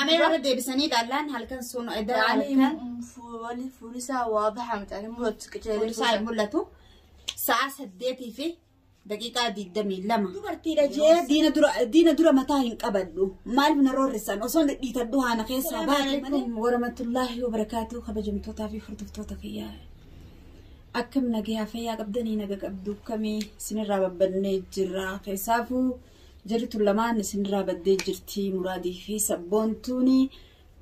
كاميرا ردي بسنيد علان هل كان سونو إذا يعني فوليسا واضحة متعني مولت كتير فوليسا مولتو ساعة سديتي فيه دقيقة دي دمي لما دوبرتي رجع دينا درا متاهين قبلو مال من الرورسان أصلا دي تدوها أنا خير السلام عليكم ورحمة الله وبركاته خبجمتوتا في فرتفتوتا فيها أكم نجيها فيها قبضني نجا قبضو كمي سنرا ببني جرا كيسافو جرت اللمان سنرا بدي جرتي مرادي في سبونتوني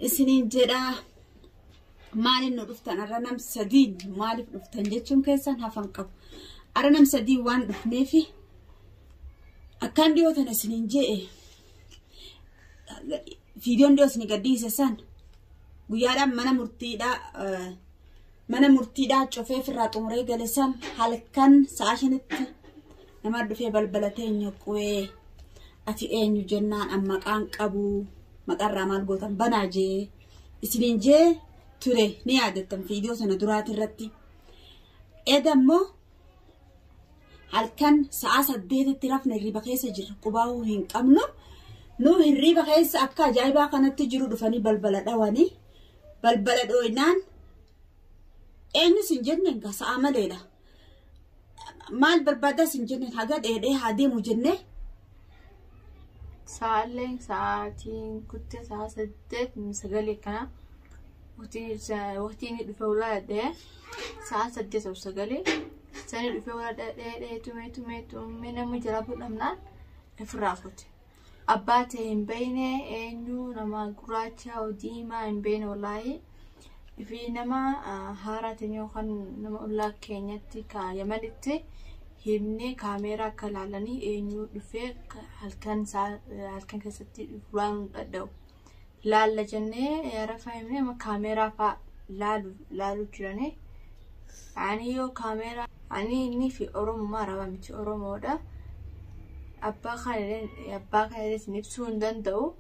سنين جرا مالي نرفتن أرنم سديد مالي نرفتن جتشون كيسان هفنقب أرنم سديد وان نفي أكان ديوتنا سنين جئ فيديون ديوس نقدي سسان ويادا mana murtiidhaa cofee firraa xumuree galesan halkan sa'a shanitti nama dhufee balbala teenya quwee ati eenyu jennaan amma qaan qabu maqarraa maal gootan banaa jee isiniin jee ture ni yaadattan viidiyoo sana duraati irratti edammoo halkan sa'a 8tti rafna hirriba keessa jirra qubaa'uu hin qabnu nuu hirriba keessa akka ajaa'ibaa kanatti jiru dhufanii balbala dhawanii balbala dhooynaan eenyu sinjenne nga sa'a maleedha maal barbaada sinjenne haga dheedhee haa deemu jenne sa'aaleen sa'aatiin kutte sa'a 8 kana waqtiin dhufe ulaadhee sa'a 8 sani dhufe ulaadhee tumee namni jala fudhamnaan ifirraa fute abbaa ta'e hin beekne eenyu nama gurraacha diimaa hin beekne walaayee في نما هاراتني وخن نما الله كينيتي كيمنتي هبني كاميرا كلالني إنه دفيق هل كان كستي فلان دو لا لجنة رفعمني ما كاميرا فا لالو جراني يعني يو كاميرا يعني إني في أوروم ما ربا متي أوروم ودا أبا خيرين نفسون دندو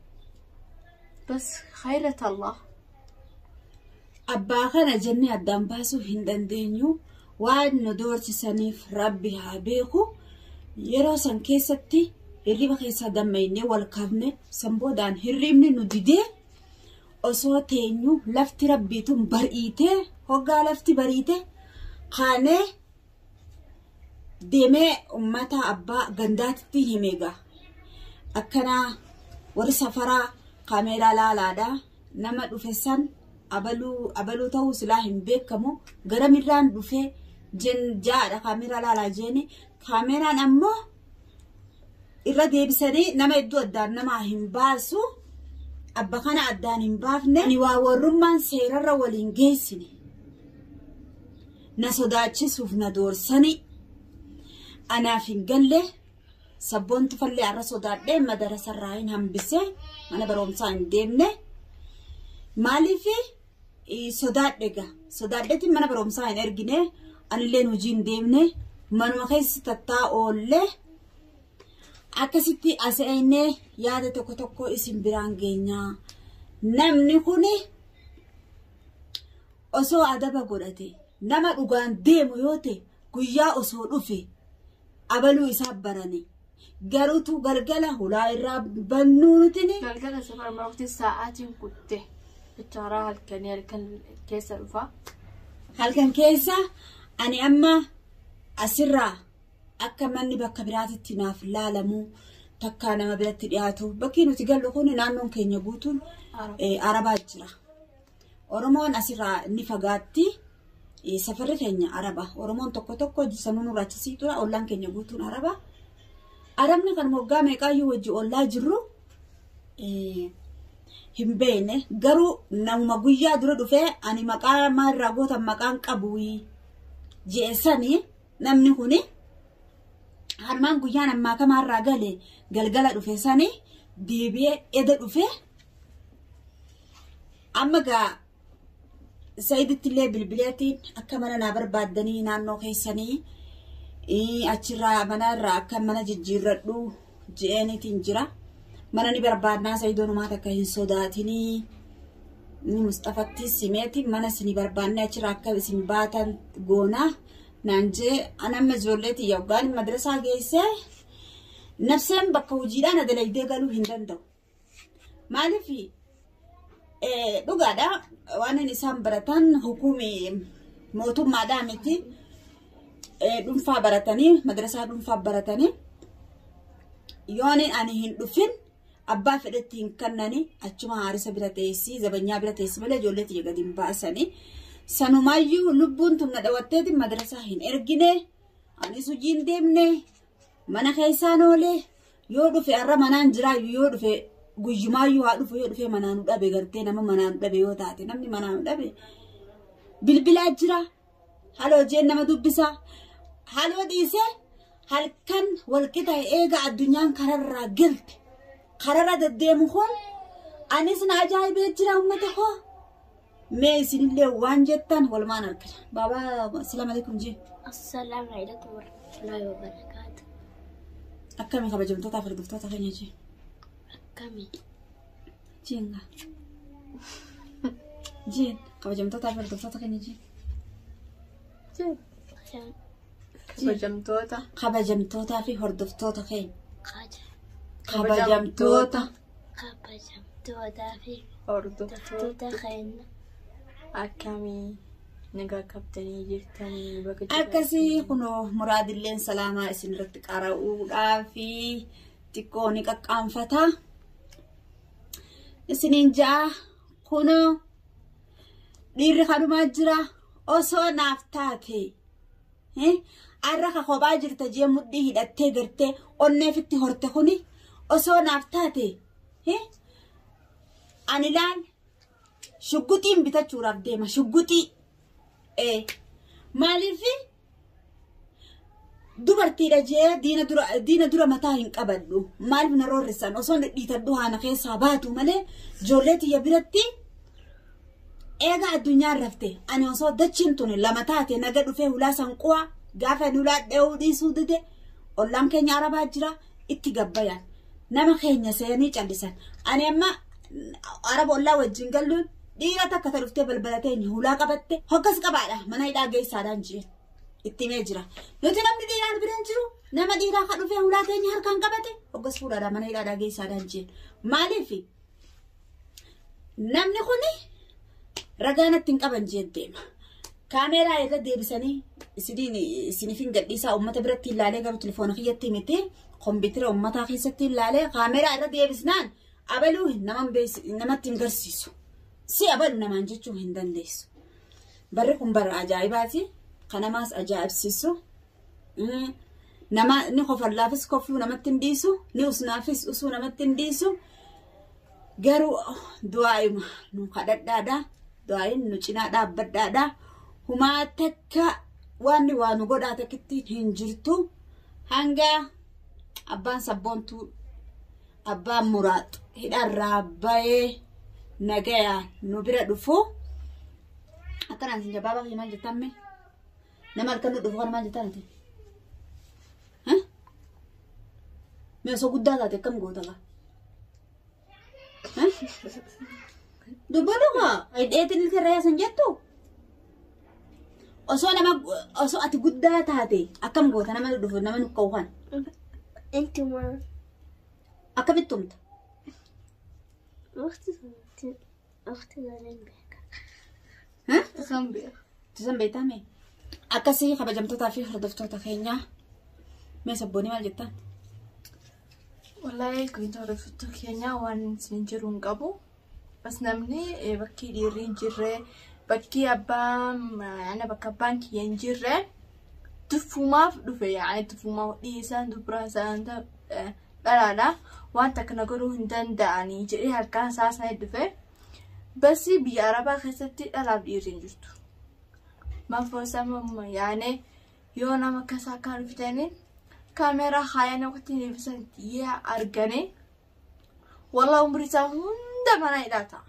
بس خيرة الله أبا خنا جنة الدم باسو هندن دينيو واد ندور تسانيف ربي هابيكو يروسن كيستي اللي بخيسا دميني والكابنة سنبودان هرمني نديدي أسوا تينيو لفت ربيتم برئيته هقا لفت برئيته خانه ديمي أمتا أبا غندات تيهميغا أكنا ورسفرا كاميرا لالادا نما دفسان abaluu ta'uu silaa hin beekamu gara mirraan dhufee jaadha kaameraa laalaa jeeni kaameraan ammoo irra deebisanii nama iddoo addaan namaa hin baasu abba kana addaan hin baafne ni waa warrummaan seerarra waliin geessine na sodaachisuuf na doorsanii anaaf hin galle sabboontu fallee arra sodaadhee madarasarraa hin hambise mana barumsaa hin deemne maaliifi sodaadheetti mana barumsaa hin ergine anilleen hojii hin deemne manuma keessa tattaa oolle akkasitti aseenee yaada tokko isin biraan geenyaa namni kuni osoo adaba godhate nama dhugaan deemu yoo ta'e guyyaa osoo dhufe abaluu isaa barane garuutu galgala hulaa irraa bannuu nutini galgala safar marti sa'aatiin kutte بترى هالكن كيسة رفا هالكن كيسة أنا أما أسرع أكملني بكبرات التناف لا لمو تكانا ما بلت الياتو بكينو تقلو خوني نانون كين يبوتون عربات جرا أورمون أسرع نفقاتي سفر كينيا عربة أورمون توكو جسنون راتسيتو أولان كين يبوتون عربة عربنا كان موقع ميكا يوجي أولا جرو himbene garu nama guyyaa dura dhufe ani maqaa marra goota maqaan qabuwi jeesani namni kuni harmaan guyyaan amma kamarra gale galgala dhufe sani deebi'ee eda dhufe amma ga sayidittillee bilbileetiin akka mana na barbaadanii naannoo keessanii achirraa manarraa akka mana jijjiirradhu jeenitiin jira mana ni barbaadnaa sayidoon maata akka hin sodaatini ni Mustafatti simeeti mana sini barbaadnee achirraa akka isin baatan goona nanje anam ijoolleeti yookaan madrasaa geesse nafseen bakka hojiidhaan adalaydee galuu hin danda'u maaliif dhugaadha waan isaan baratan hukumi mootummaadhaa miti dhuunfaa baratanii madrasaa dhuunfaa baratanii yooni ani hin dhufin abbaa fedhetti hin kannani achuma haarisa bira teessi zabanyaa bira teessi malee ijoollee tiyya gadi hin baasanii sanumaayyuu lubbuun tumna dhawatteeti madrasaa hin ergine anis hojii hin deemne mana keessaan oolee yoo dhufe har'a manaan jiraayu yoo dhufe guyyumaayyuu haa dhufu yoo dhufe manaanu dhabe gartee nama manaanu dhabe yoo taate namni manaanu dhabe bilbilaa jira haloo jeen nama dubbisa haloo dhiisee halkan walqixa eega addunyaan kararraa gelte kararra deddeemu kun anis na ajaa'ibee jira ummata koo mee isinillee waan jettan walumaan argina baaba assalaamu alaykum jee السلام عليكم ورحمة الله وبركاته. akkami kabajamtoota hordoftoota keenya jee كمي jeenga jeen kabajamtoota hordoftoota keenya jee عشان kabajamtootaa fi hordoftoota keenya خاجة kabajamtoota kabajamtoota fi hordoftoota hordoftoota keenya akkamii nagaa qabdanii jirtanii bakka akkasii kunoo muraadilleen salaamaa isin irratti qara'uudhaa fi xiqqoo ni qaqqaanfata isiniin ja'a kunoo dhiirri kanumaa jira osoo naaf taate arra ka kophaa jirta jee mudhii hidhattee gartee onneefitti horte kuni osoo naaf taate ani laan shugguxiin bitachuudhaaf deema shugguxii maaliifi dubartiidha jee diina dura mataa hin qabadhu maaliif na roorrisan osoo dhiitadhu haana keessaa baatu malee ijoollee tiyya biratti eega addunyaan rafte ani osoo dachiin tuni lama taate naga dhufee hulaa sanquwaa gaafa hulaa dhe'uu dhiisuu dide ollaan keenya arabaa jira itti gabbayaan nama keenya seenii callisan ani amma araba ollaa wajjin galluun dhiira takka ta dhuftee balbala teenya hulaa qabatte hoggas qabaadha mana hidhaa geessaadhaan jeen itti mee jira nuti namni dhiiraan biraan jiru nama dhiiraa ka dhufee hulaa teenya harkaan qabate hoggas fuudhaadha mana hidhaadhaa geessaadhaan jeen maaliif namni kuni ragaanatti hin qaban jeen deema kaameeraa irra deebisanii isinifin gadhiisaa ummata biratti ilaalee garuu telefoona kiyyatti miti kompiitira ummataa keessatti ilaalee kaameeraa irra deebisnaan abaluu namatti hin garsiisu si abalu namaan jechuu hin dandeessu barri kun bara ajaa'ibaati kanamaas ajaa'ibsiisu nama ni kofallaafis kofluu namatti hin dhiisu ni usnaafis usuu namatti hin dhiisu garuu du'aayuma nu kadhadhaadha du'aayin nu cinaa dhaabbadhaadha humaa takka waan nu godhaa takkitti hin jirtu hanga abbaan sabboontuu abbaan muraaxu hidharraa bayee nagaya nu bira dhufu akkanaan sin jabaaba fi maal jettamme nama halkan nu dhufu kana maal jettanate mee osoo guddaa taate akkam goota gaa dubbadhuga hidheetin ilka irra yaasan jettu osoo ati guddaa taate akkam goota nama nu dhufu nama nu ka'u kan انتما akkamittumta اختي زالين بك tisan beektame akkasii kabajamtootaa fi hordoftoota keenya mee sabboonii maal jettan wallahi kun hordoftoota keenya waan isin jiru hin qabu bas namni bakki dhiirri hin jirre bakki abbaan bakka abbaan kiyya hin jirre tufumaaf dhufe tufumaaf dhiisaan dubraa isaan dhalaadha wanta kana godhuu hin danda'anii jedhee harkaan isaa sana dhufe basi biyya arabaa keessatti dhalaaf dhiirri hin jirtu maafoosaa yaane yoo nama akkasaa kan dhuftanii kaameeraa haayana waqtii deebisan yaa argane walaa umrii isaa hunda mana hidhata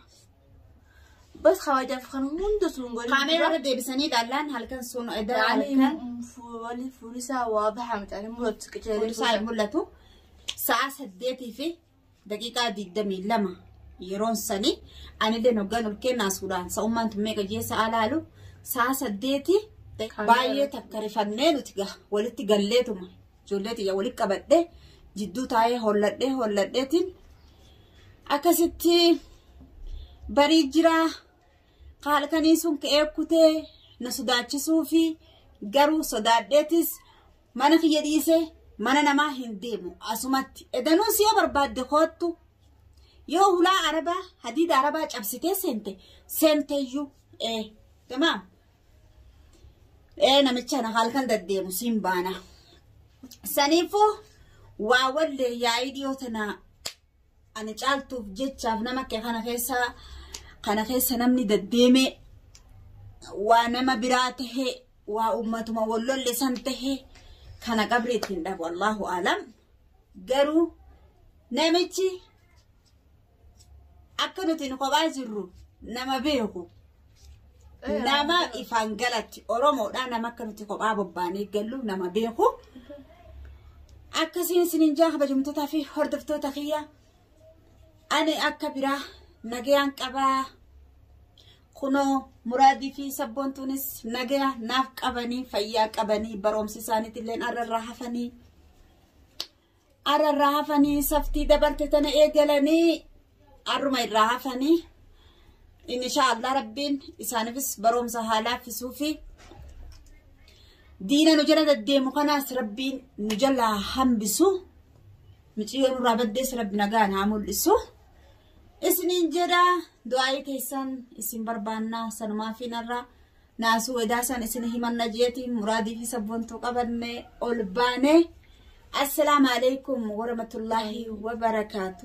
bas hawajaaf kan hunda sun godhe kaameeraa deebisanii dhaallaan halkan sun wali fulisaa waadaxa mitaani mul'atu fulisaa hin mul'atu sa'a 8 fi daqiiqaa 22 yeroon sanii anillee hoggaan ol kennaa suudhaan sa'ummaan tummee qajeessa alaalu sa'a 8 baay'ee takka rifannee nuti walitti galleetuma ijoollee tiyya walitti qabadhee jidduu taa'ee holladheetiin akkasitti بريجرا قال كنيسون كأكوتة نصداتش صوفي قرو صدادتس ما نخي يديسه ما نما هنديمو أسمت إذا نوسيا برباد دخوتو يو لا عربة حديد عربة أبسيتي سنتيو تمام نمتشانا قال كان دديمو سيمبانا سنيفو واولي يا ايديوتنا أنا جالتو في جيتشاف نمك كان خيسا نمني دديمي ونما براته وأمتما ولو اللي سنته كان قبريتين ده والله أعلم قروا نمتي أكنتي نقبا زرو نما بيهو نما إفانجلت أرومو أنا ما كنت قبا بباني قالوا نما بيهو أكسين سنين جاخ بجمتوتا في هردفتو تخيا أنا أكبرا نجيان كبا كنو مرادي في سبون تونس نجيا ناف كبني فيا كبني بروم سيساني تلين أرى الرهفني سفتي دبرتتنا إيجلني أرمي الرهفني إن شاء الله ربين إسانفس بروم سهالا في سوفي دينا نجرد الديمو قناس ربين نجلا هم بسو متيون رابدس ربنا قان عمول إسو إسنين جدا دعاي كيسان إسن بربانا سنما في نرى ناسو وداسان إسنه من نجيتي مرادي في سبونتو قبرني أولباني السلام عليكم ورحمة الله وبركاته.